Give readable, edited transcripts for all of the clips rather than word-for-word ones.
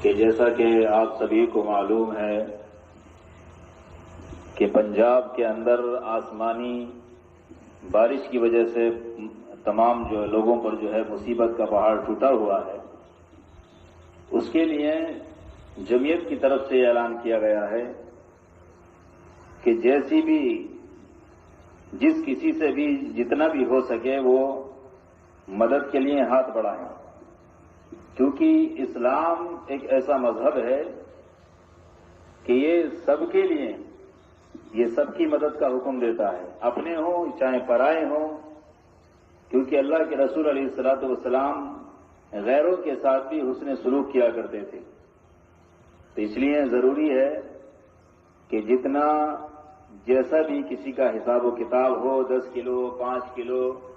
कि जैसा कि आप सभी को मालूम है कि पंजाब के अंदर आसमानी बारिश की वजह से तमाम जो लोगों पर जो है मुसीबत का पहाड़ टूटा हुआ है, उसके लिए जमीयत की तरफ से ऐलान किया गया है कि जैसी भी जिस किसी से भी जितना भी हो सके वो मदद के लिए हाथ बढ़ाएं, क्योंकि इस्लाम एक ऐसा मजहब है कि ये सबके लिए, ये सबकी मदद का हुक्म देता है, अपने हो चाहे पराए हो, क्योंकि अल्लाह के रसूल अलैहिस्सलातु वस्सलाम गैरों के साथ भी हुस्न सलूक किया करते थे। तो इसलिए जरूरी है कि जितना जैसा भी किसी का हिसाब व किताब हो, 10 किलो 5 किलो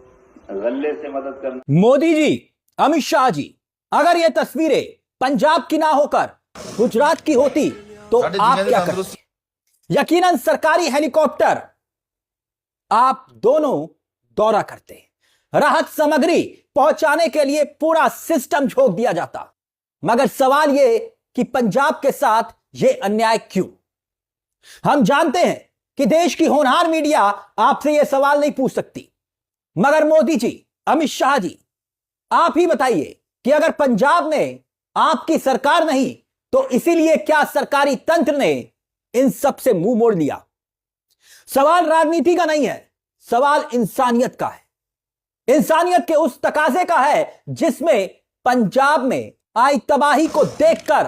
गल्ले से मदद करना। मोदी जी, अमित शाह जी, अगर ये तस्वीरें पंजाब की ना होकर गुजरात की होती तो आप क्या करते? यकीनन सरकारी हेलीकॉप्टर आप दोनों दौरा करते, राहत सामग्री पहुंचाने के लिए पूरा सिस्टम झोंक दिया जाता। मगर सवाल यह कि पंजाब के साथ यह अन्याय क्यों? हम जानते हैं कि देश की होनहार मीडिया आपसे यह सवाल नहीं पूछ सकती, मगर मोदी जी, अमित शाह जी, आप ही बताइए कि अगर पंजाब में आपकी सरकार नहीं तो इसीलिए क्या सरकारी तंत्र ने इन सब से मुंह मोड़ लिया? सवाल राजनीति का नहीं है, सवाल इंसानियत का है, इंसानियत के उस तकाजे का है जिसमें पंजाब में आई तबाही को देखकर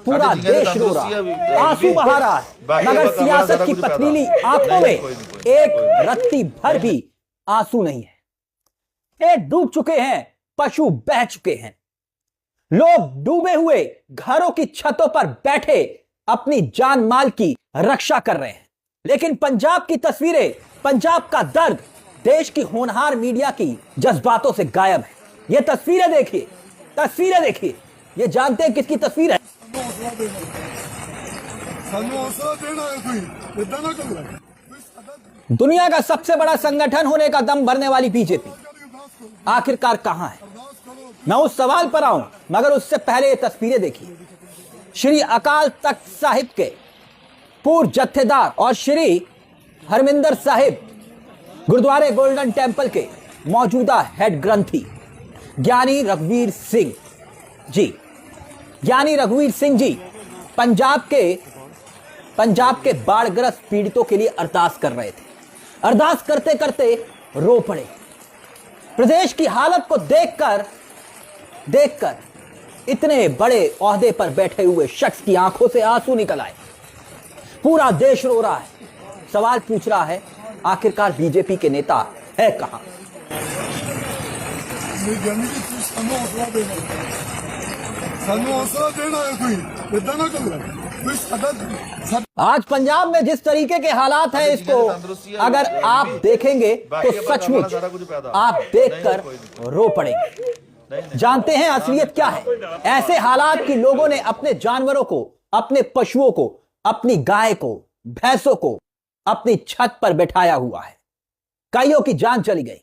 पूरा देश रो रहा है, आंसू बहा रहा है, मगर सियासत की पथरीली आंखों में एक रत्ती भर भी आंसू नहीं है। पेट डूब चुके हैं, पशु बह चुके हैं, लोग डूबे हुए घरों की छतों पर बैठे अपनी जान माल की रक्षा कर रहे हैं। लेकिन पंजाब की तस्वीरें, पंजाब का दर्द देश की होनहार मीडिया की जज्बातों से गायब है। ये तस्वीरें देखिए, तस्वीरें देखिए, ये जानते हैं किसकी तस्वीर है? दुनिया का सबसे बड़ा संगठन होने का दम भरने वाली बीजेपी आखिरकार कहां है? मैं उस सवाल पर आऊं, मगर उससे पहले ये तस्वीरें देखिए। श्री अकाल तख्त साहिब के पूर्व जत्थेदार और श्री हरमिंदर साहिब गुरुद्वारे गोल्डन टेंपल के मौजूदा हेड ग्रंथी ज्ञानी रघुवीर सिंह जी, ज्ञानी रघुवीर सिंह जी पंजाब के बाढ़ग्रस्त पीड़ितों के लिए अरदास कर रहे थे। अरदास करते करते रो पड़े। प्रदेश की हालत को देखकर इतने बड़े ओहदे पर बैठे हुए शख्स की आंखों से आंसू निकल आए। पूरा देश रो रहा है, सवाल पूछ रहा है, आखिरकार बीजेपी के नेता है कहां? आज पंजाब में जिस तरीके के हालात हैं, इसको अगर आप देखेंगे तो सचमुच आप देखकर रो पड़ेंगे। जानते हैं असलियत क्या है? ऐसे हालात कि लोगों ने अपने जानवरों को, अपने पशुओं को, अपनी गाय को, भैंसों को अपनी छत पर बैठाया हुआ है। कईयों की जान चली गई,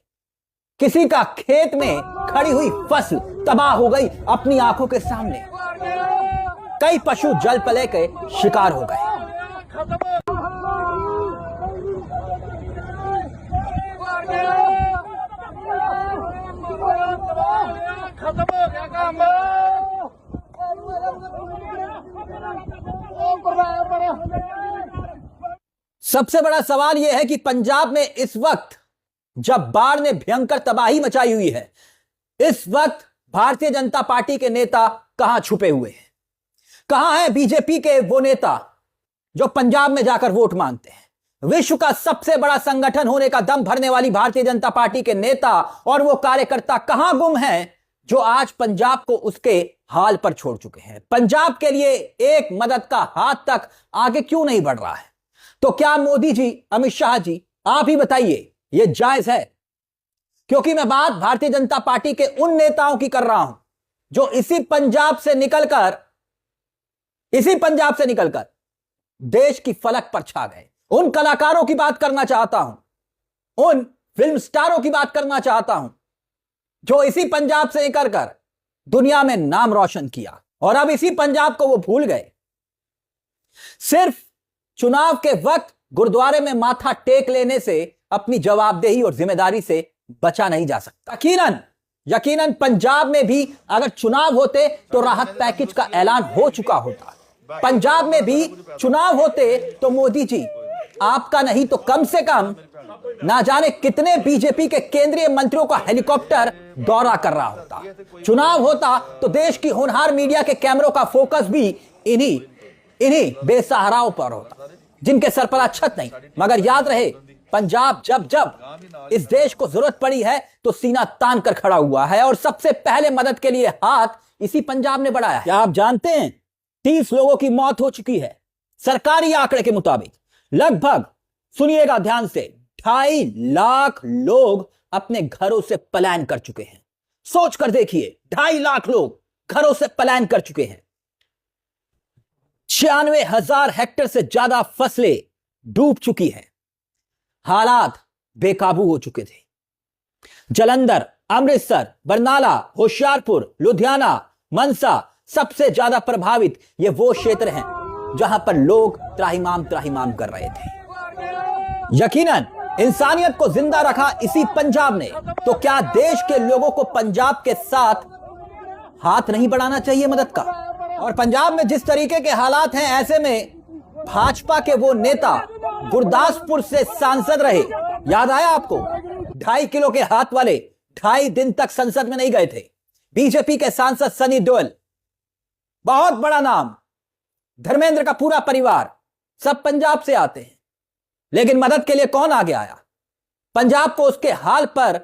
किसी का खेत में खड़ी हुई फसल तबाह हो गई अपनी आंखों के सामने। कई पशु जल प्रलय के शिकार हो गए। सबसे बड़ा सवाल यह है कि पंजाब में इस वक्त जब बाढ़ ने भयंकर तबाही मचाई हुई है, इस वक्त भारतीय जनता पार्टी के नेता कहां छुपे हुए हैं? कहां है बीजेपी के वो नेता जो पंजाब में जाकर वोट मांगते हैं? विश्व का सबसे बड़ा संगठन होने का दम भरने वाली भारतीय जनता पार्टी के नेता और वो कार्यकर्ता कहां गुम हैं जो आज पंजाब को उसके हाल पर छोड़ चुके हैं? पंजाब के लिए एक मदद का हाथ तक आगे क्यों नहीं बढ़ रहा है? तो क्या मोदी जी, अमित शाह जी, आप ही बताइए, यह जायज है? क्योंकि मैं बात भारतीय जनता पार्टी के उन नेताओं की कर रहा हूं जो इसी पंजाब से निकलकर देश की फलक पर छा गए। उन कलाकारों की बात करना चाहता हूं, उन फिल्म स्टारों की बात करना चाहता हूं जो इसी पंजाब से निकलकर दुनिया में नाम रोशन किया। और अब इसी पंजाब को वो भूल गए। सिर्फ चुनाव के वक्त गुरुद्वारे में माथा टेक लेने से अपनी जवाबदेही और जिम्मेदारी से बचा नहीं जा सकता। यकीनन पंजाब में भी अगर चुनाव होते तो राहत पैकेज का ऐलान हो चुका होता। पंजाब में भी चुनाव होते तो मोदी जी आपका नहीं तो कम से कम ना जाने कितने बीजेपी के केंद्रीय मंत्रियों का हेलीकॉप्टर दौरा कर रहा होता। चुनाव होता तो देश की होनहार मीडिया के कैमरों का फोकस भी इन्हीं बेसहाराओं पर होता जिनके सर पर छत नहीं। मगर याद रहे, पंजाब जब इस देश को जरूरत पड़ी है तो सीना तान कर खड़ा हुआ है और सबसे पहले मदद के लिए हाथ इसी पंजाब ने बढ़ाया है। क्या आप जानते हैं 30 लोगों की मौत हो चुकी है सरकारी आंकड़े के मुताबिक। लगभग, सुनिएगा ध्यान से, 2.5 लाख लोग अपने घरों से पलायन कर चुके हैं। सोच कर देखिए, 2.5 लाख लोग घरों से पलायन कर चुके हैं। 96,000 हेक्टेयर से ज्यादा फसलें डूब चुकी हैं। हालात बेकाबू हो चुके थे। जलंधर, अमृतसर, बरनाला, होशियारपुर, लुधियाना, मनसा, सबसे ज्यादा प्रभावित ये वो क्षेत्र हैं जहां पर लोग त्राहिमाम कर रहे थे। यकीनन इंसानियत को जिंदा रखा इसी पंजाब ने। तो क्या देश के लोगों को पंजाब के साथ हाथ नहीं बढ़ाना चाहिए मदद का? और पंजाब में जिस तरीके के हालात हैं, ऐसे में भाजपा के वो नेता गुरदासपुर से सांसद रहे, याद आया आपको? 2.5 किलो के हाथ वाले 2.5 दिन तक संसद में नहीं गए थे। बीजेपी के सांसद सनी देओल, बहुत बड़ा नाम, धर्मेंद्र का पूरा परिवार, सब पंजाब से आते हैं। लेकिन मदद के लिए कौन आगे आया? पंजाब को उसके हाल पर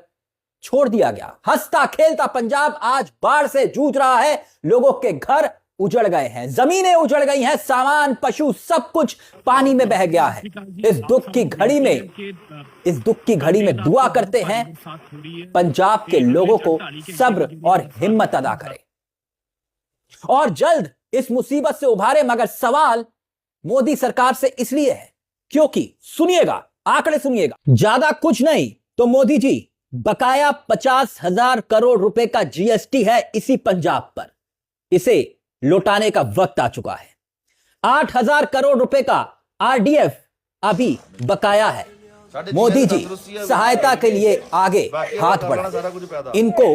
छोड़ दिया गया। हंसता खेलता पंजाब आज बाढ़ से जूझ रहा है। लोगों के घर उजड़ गए हैं, जमीनें उजड़ गई हैं, सामान, पशु, सब कुछ पानी में बह गया है। इस दुख की घड़ी में दुआ करते हैं पंजाब के लोगों को सब्र और हिम्मत अदा करें और जल्द इस मुसीबत से उभारे। मगर सवाल मोदी सरकार से इसलिए है क्योंकि, सुनिएगा, आंकड़े सुनिएगा, ज्यादा कुछ नहीं तो मोदी जी बकाया 50,000 करोड़ रुपए का जीएसटी है इसी पंजाब पर। इसे लौटाने का वक्त आ चुका है। 8,000 करोड़ रुपए का आरडीएफ अभी बकाया है। मोदी जी सहायता के लिए आगे हाथ बढ़ाएं, इनको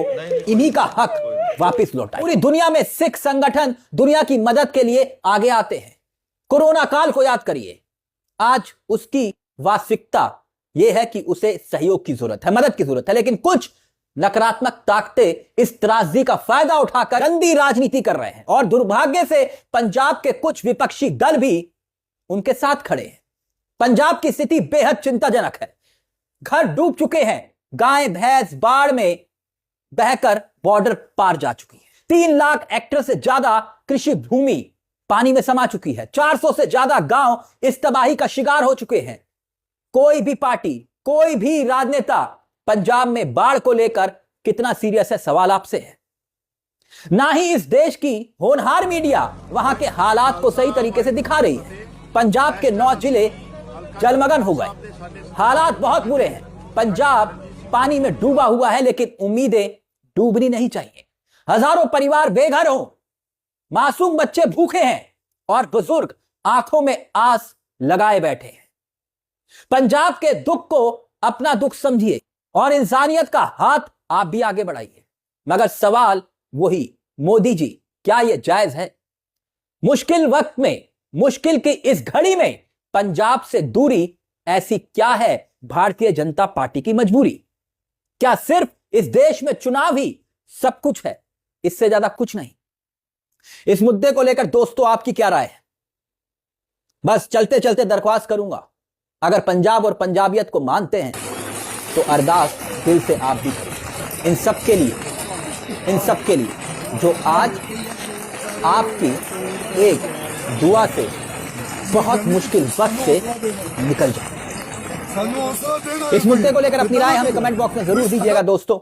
इन्हीं का हक वापस लौटाएं। पूरी दुनिया में सिख संगठन दुनिया की मदद के लिए आगे आते हैं। कोरोना काल को याद करिए, आज उसकी वास्तविकता यह है कि उसे सहयोग की जरूरत है, मदद की जरूरत है। लेकिन कुछ नकारात्मक ताकतें इस त्रासदी का फायदा उठाकर गंदी राजनीति कर रहे हैं और दुर्भाग्य से पंजाब के कुछ विपक्षी दल भी उनके साथ खड़े हैं। पंजाब की स्थिति बेहद चिंताजनक है। घर डूब चुके हैं, गाय भैंस बाढ़ में बहकर बॉर्डर पार जा चुकी है। 3 लाख हेक्टेयर से ज्यादा कृषि भूमि पानी में समा चुकी है। 400 से ज्यादा गांव इस तबाही का शिकार हो चुके हैं। कोई भी पार्टी, कोई भी राजनेता पंजाब में बाढ़ को लेकर कितना सीरियस है, सवाल आपसे है। ना ही इस देश की होनहार मीडिया वहां के हालात को सही तरीके से दिखा रही है। पंजाब के 9 जिले जलमग्न हो गए, हालात बहुत बुरे हैं। पंजाब पानी में डूबा हुआ है, लेकिन उम्मीदें डूबनी नहीं चाहिए। हजारों परिवार बेघर हो, मासूम बच्चे भूखे हैं और बुजुर्ग आंखों में आस लगाए बैठे हैं। पंजाब के दुख को अपना दुख समझिए और इंसानियत का हाथ आप भी आगे बढ़ाइए। मगर सवाल वही, मोदी जी, क्या यह जायज है? मुश्किल वक्त में, मुश्किल की इस घड़ी में पंजाब से दूरी ऐसी क्या है भारतीय जनता पार्टी की मजबूरी? क्या सिर्फ इस देश में चुनाव ही सब कुछ है? इससे ज्यादा कुछ नहीं। इस मुद्दे को लेकर दोस्तों आपकी क्या राय है? बस चलते चलते दरख्वास्त करूंगा, अगर पंजाब और पंजाबियत को मानते हैं तो अरदास दिल से आप भी करें। इन सब के लिए जो आज आपकी एक दुआ से बहुत मुश्किल वक्त से निकल जाए। इस मुद्दे को लेकर अपनी राय हमें कमेंट बॉक्स में जरूर दीजिएगा दोस्तों।